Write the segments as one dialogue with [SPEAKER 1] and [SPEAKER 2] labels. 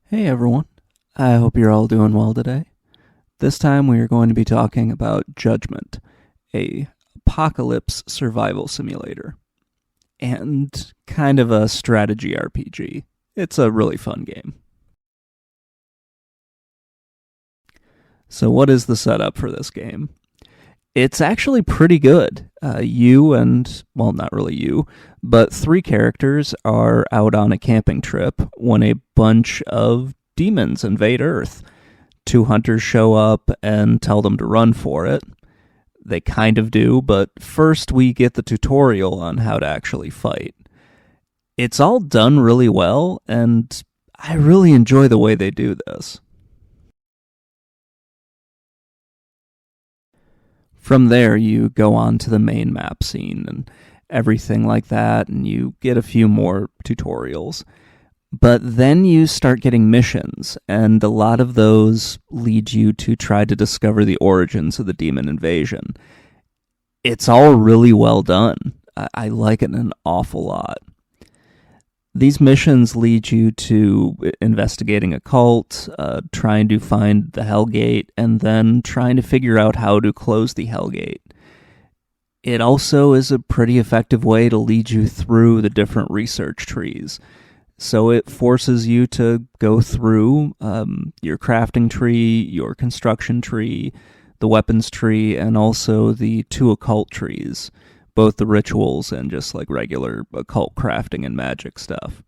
[SPEAKER 1] Hey everyone, I hope you're all doing well today. This time we are going to be talking about Judgement, a apocalypse survival simulator, and kind of a strategy RPG. It's a really fun game. So what is the setup for this game? It's actually pretty good. You and, well, not really you, but three characters are out on a camping trip when a bunch of demons invade Earth. Two hunters show up and tell them to run for it. They kind of do, but first we get the tutorial on how to actually fight. It's all done really well, and I really enjoy the way they do this. From there, you go on to the main map scene and everything like that, and you get a few more tutorials. But then you start getting missions, and a lot of those lead you to try to discover the origins of the demon invasion. It's all really well done. I like it an awful lot. These missions lead you to investigating a cult, trying to find the Hellgate, and then trying to figure out how to close the Hellgate. It also is a pretty effective way to lead you through the different research trees. So it forces you to go through your crafting tree, your construction tree, the weapons tree, and also the two occult trees, both the rituals and just like regular occult crafting and magic stuff.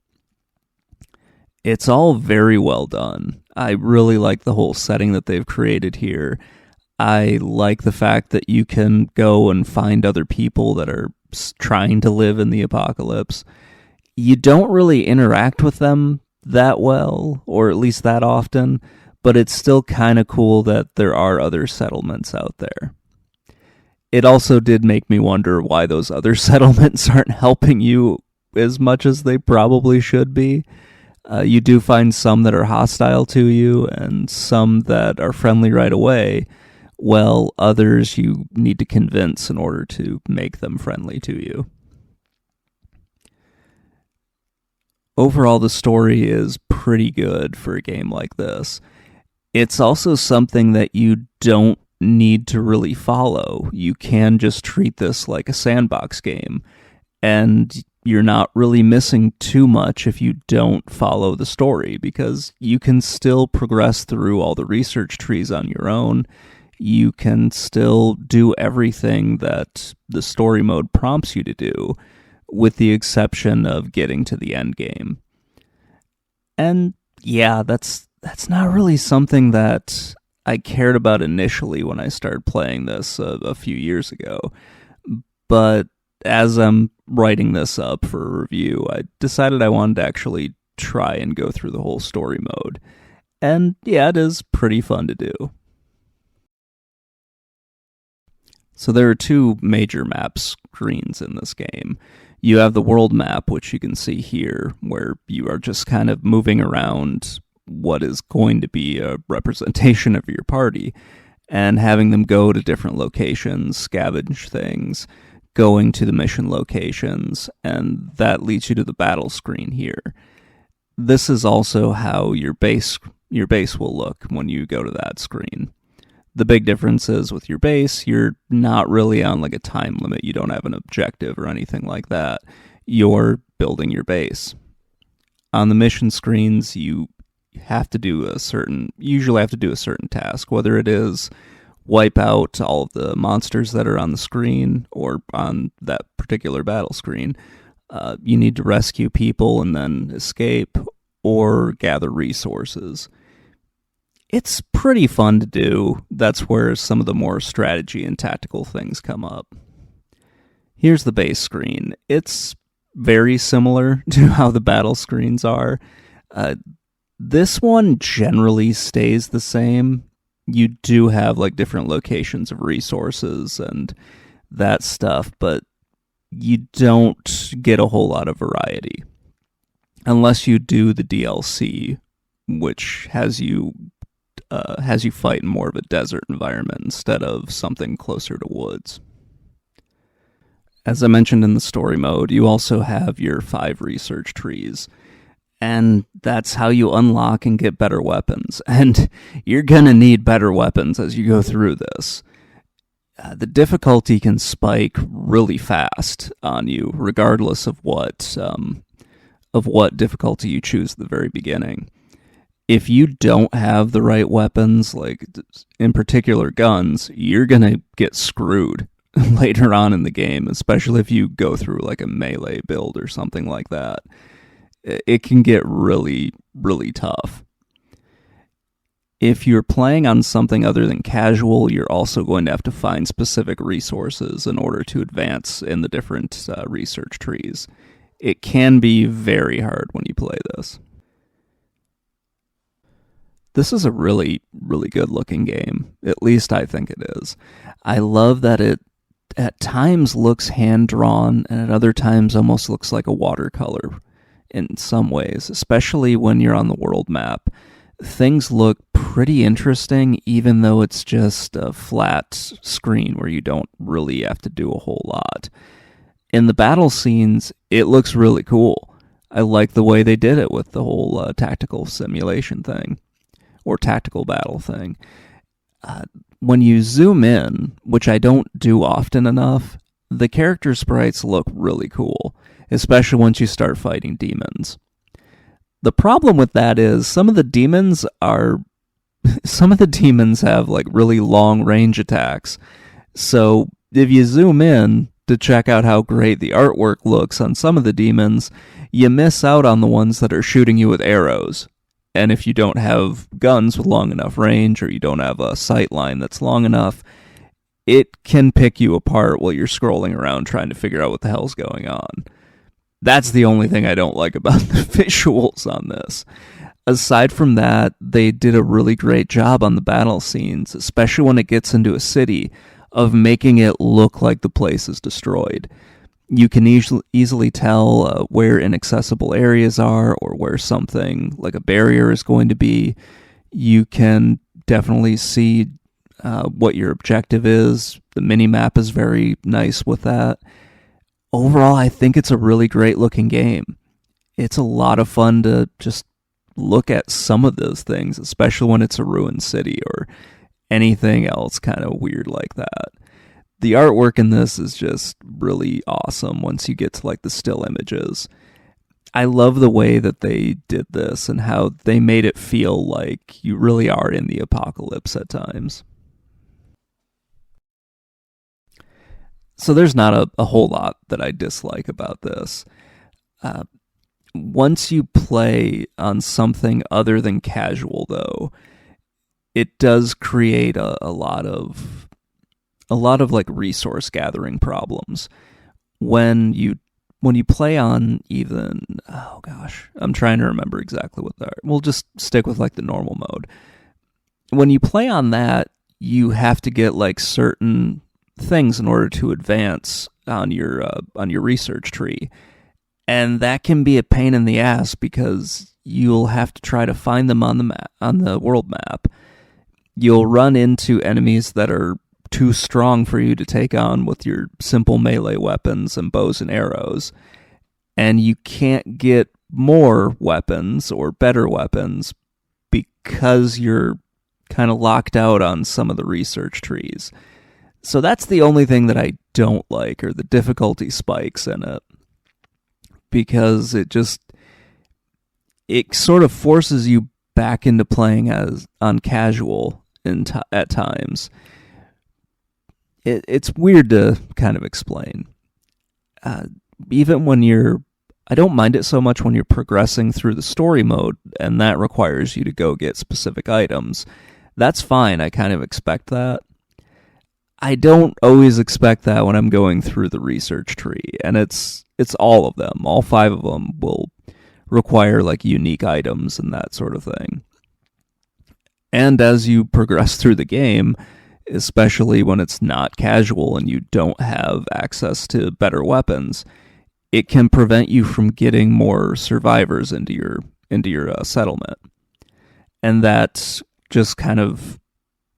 [SPEAKER 1] It's all very well done. I really like the whole setting that they've created here. I like the fact that you can go and find other people that are trying to live in the apocalypse. You don't really interact with them that well, or at least that often, but it's still kind of cool that there are other settlements out there. It also did make me wonder why those other settlements aren't helping you as much as they probably should be. You do find some that are hostile to you and some that are friendly right away, while others you need to convince in order to make them friendly to you. Overall, the story is pretty good for a game like this. It's also something that you don't need to really follow. You can just treat this like a sandbox game, and you're not really missing too much if you don't follow the story, because you can still progress through all the research trees on your own. You can still do everything that the story mode prompts you to do, with the exception of getting to the end game. And yeah, that's not really something that I cared about initially when I started playing this a few years ago. But as I'm writing this up for a review, I decided I wanted to actually try and go through the whole story mode. And yeah, it is pretty fun to do. So there are two major map screens in this game. You have the world map, which you can see here, where you are just kind of moving around what is going to be a representation of your party and having them go to different locations, scavenge things, going to the mission locations, and that leads you to the battle screen here. This is also how your base will look when you go to that screen. The big difference is with your base, you're not really on like a time limit. You don't have an objective or anything like that. You're building your base. On the mission screens, you usually have to do a certain task, whether it is wipe out all of the monsters that are on the screen or on that particular battle screen. You need to rescue people and then escape or gather resources. It's pretty fun to do. That's where some of the more strategy and tactical things come up. Here's the base screen. It's very similar to how the battle screens are. This one generally stays the same. You do have like different locations of resources and that stuff, but you don't get a whole lot of variety. Unless you do the DLC, which has you fight in more of a desert environment instead of something closer to woods. As I mentioned in the story mode, you also have your 5 research trees. And that's how you unlock and get better weapons. And you're going to need better weapons as you go through this. The difficulty can spike really fast on you, regardless of what difficulty you choose at the very beginning. If you don't have the right weapons, like in particular guns, you're going to get screwed later on in the game, especially if you go through like a melee build or something like that. It can get really, really tough. If you're playing on something other than casual, you're also going to have to find specific resources in order to advance in the different research trees. It can be very hard when you play this. This is a really, really good looking game. At least I think it is. I love that it at times looks hand-drawn and at other times almost looks like a watercolor in some ways, especially when you're on the world map. Things look pretty interesting, even though it's just a flat screen where you don't really have to do a whole lot. In the battle scenes, it looks really cool. I like the way they did it with the whole tactical simulation thing, or tactical battle thing. When you zoom in, which I don't do often enough, the character sprites look really cool, especially once you start fighting demons. The problem with that is some of the demons have like really long range attacks. So if you zoom in to check out how great the artwork looks on some of the demons, you miss out on the ones that are shooting you with arrows. And if you don't have guns with long enough range, or you don't have a sight line that's long enough, it can pick you apart while you're scrolling around trying to figure out what the hell's going on. That's the only thing I don't like about the visuals on this. Aside from that, they did a really great job on the battle scenes, especially when it gets into a city, of making it look like the place is destroyed. You can easily tell where inaccessible areas are, or where something like a barrier is going to be. You can definitely see what your objective is. The mini-map is very nice with that. Overall, I think it's a really great looking game. It's a lot of fun to just look at some of those things, especially when it's a ruined city or anything else kind of weird like that. The artwork in this is just really awesome once you get to like the still images. I love the way that they did this and how they made it feel like you really are in the apocalypse at times. So there's not a whole lot that I dislike about this. Once you play on something other than casual, though, it does create a lot of like resource gathering problems. When you play on even, oh gosh, I'm trying to remember exactly what they are. We'll just stick with like the normal mode. When you play on that, you have to get like certain things in order to advance on your research tree, and that can be a pain in the ass because you'll have to try to find them on the world map. You'll run into enemies that are too strong for you to take on with your simple melee weapons and bows and arrows, and you can't get more weapons or better weapons because you're kind of locked out on some of the research trees. So that's the only thing that I don't like, or the difficulty spikes in it, because it sort of forces you back into playing as on casual at times. It's weird to kind of explain. Even when I don't mind it so much when you're progressing through the story mode, and that requires you to go get specific items. That's fine, I kind of expect that. I don't always expect that when I'm going through the research tree, and it's all of them. All 5 of them will require like unique items and that sort of thing. And as you progress through the game, especially when it's not casual and you don't have access to better weapons, it can prevent you from getting more survivors into your settlement. And that just kind of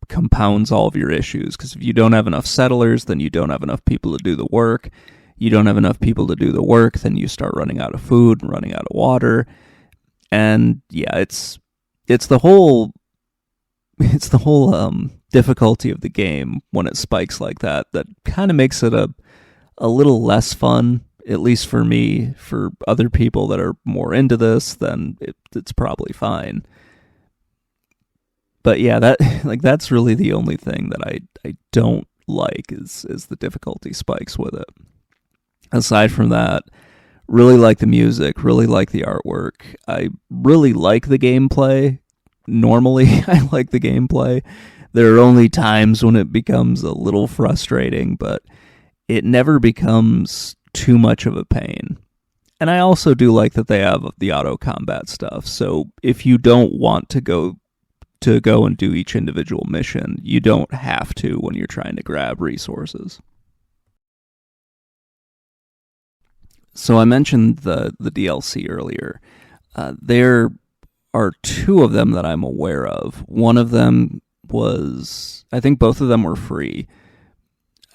[SPEAKER 1] compounds all of your issues, because if you don't have enough settlers, then you don't have enough people to do the work. You don't have enough people to do the work, then you start running out of food and running out of water. And yeah, it's the whole it's the whole difficulty of the game when it spikes like that kind of makes it a little less fun, at least for me. For other people that are more into this, then it's probably fine. But yeah, that's really the only thing that I don't like is the difficulty spikes with it. Aside from that, really like the music, really like the artwork. I really like the gameplay. Normally, I like the gameplay. There are only times when it becomes a little frustrating, but it never becomes too much of a pain. And I also do like that they have the auto combat stuff. So if you don't want to go and do each individual mission, you don't have to when you're trying to grab resources. So I mentioned the DLC earlier. There are two of them that I'm aware of. One of them was, I think both of them were free,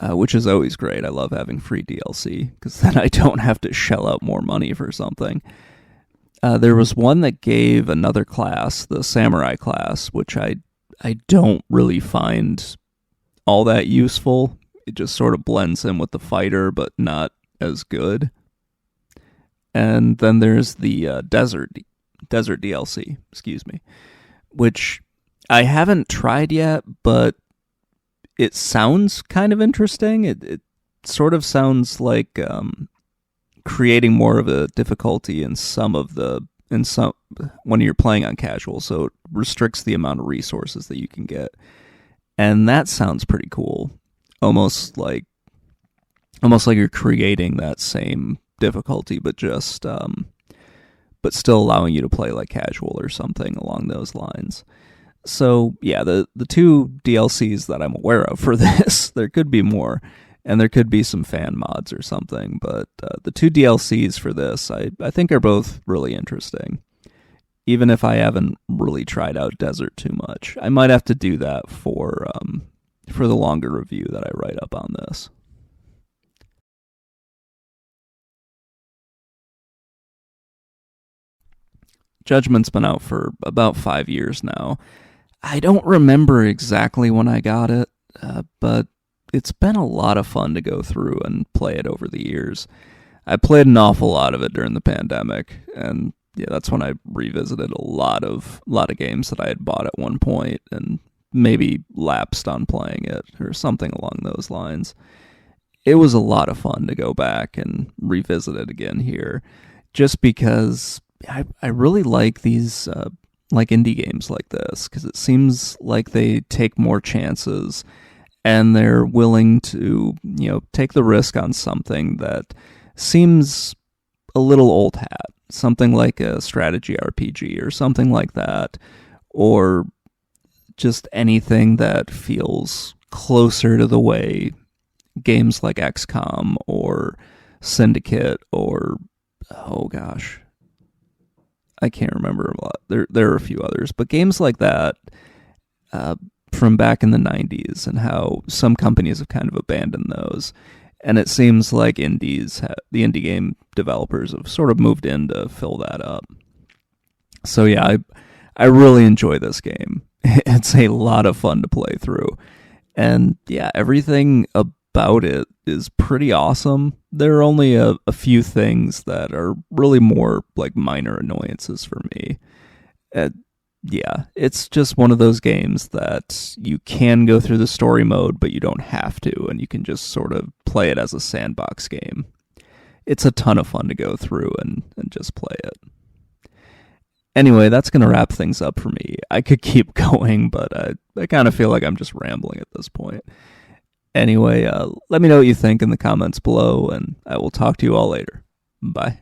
[SPEAKER 1] which is always great. I love having free DLC because then I don't have to shell out more money for something. There was one that gave another class, the samurai class, which I don't really find all that useful. It just sort of blends in with the fighter, but not as good. And then there's the desert DLC, which I haven't tried yet, but it sounds kind of interesting. It sort of sounds like creating more of a difficulty in some when you're playing on casual, so it restricts the amount of resources that you can get, and that sounds pretty cool. Almost like you're creating that same difficulty, but just but still allowing you to play like casual or something along those lines. So yeah, the two DLCs that I'm aware of for this, there could be more, and there could be some fan mods or something, but the two DLCs for this, I think are both really interesting. Even if I haven't really tried out Desert too much, I might have to do that for the longer review that I write up on this. Judgment's been out for about 5 years now. I don't remember exactly when I got it, but it's been a lot of fun to go through and play it over the years. I played an awful lot of it during the pandemic, and yeah, that's when I revisited a lot of games that I had bought at one point and maybe lapsed on playing it or something along those lines. It was a lot of fun to go back and revisit it again here, just because I really like these like indie games like this, because it seems like they take more chances and they're willing to, take the risk on something that seems a little old hat, something like a strategy RPG or something like that, or just anything that feels closer to the way games like XCOM or Syndicate or, oh gosh, I can't remember a lot. There are a few others, but games like that from back in the 90s, and how some companies have kind of abandoned those. And it seems like the indie game developers have sort of moved in to fill that up. So yeah, I really enjoy this game. It's a lot of fun to play through. And yeah, everything about it is pretty awesome. There are only a few things that are really more like minor annoyances for me. Yeah, it's just one of those games that you can go through the story mode, but you don't have to, and you can just sort of play it as a sandbox game. It's a ton of fun to go through and just play it. Anyway, that's going to wrap things up for me. I could keep going, but I kind of feel like I'm just rambling at this point. Anyway, let me know what you think in the comments below, and I will talk to you all later. Bye.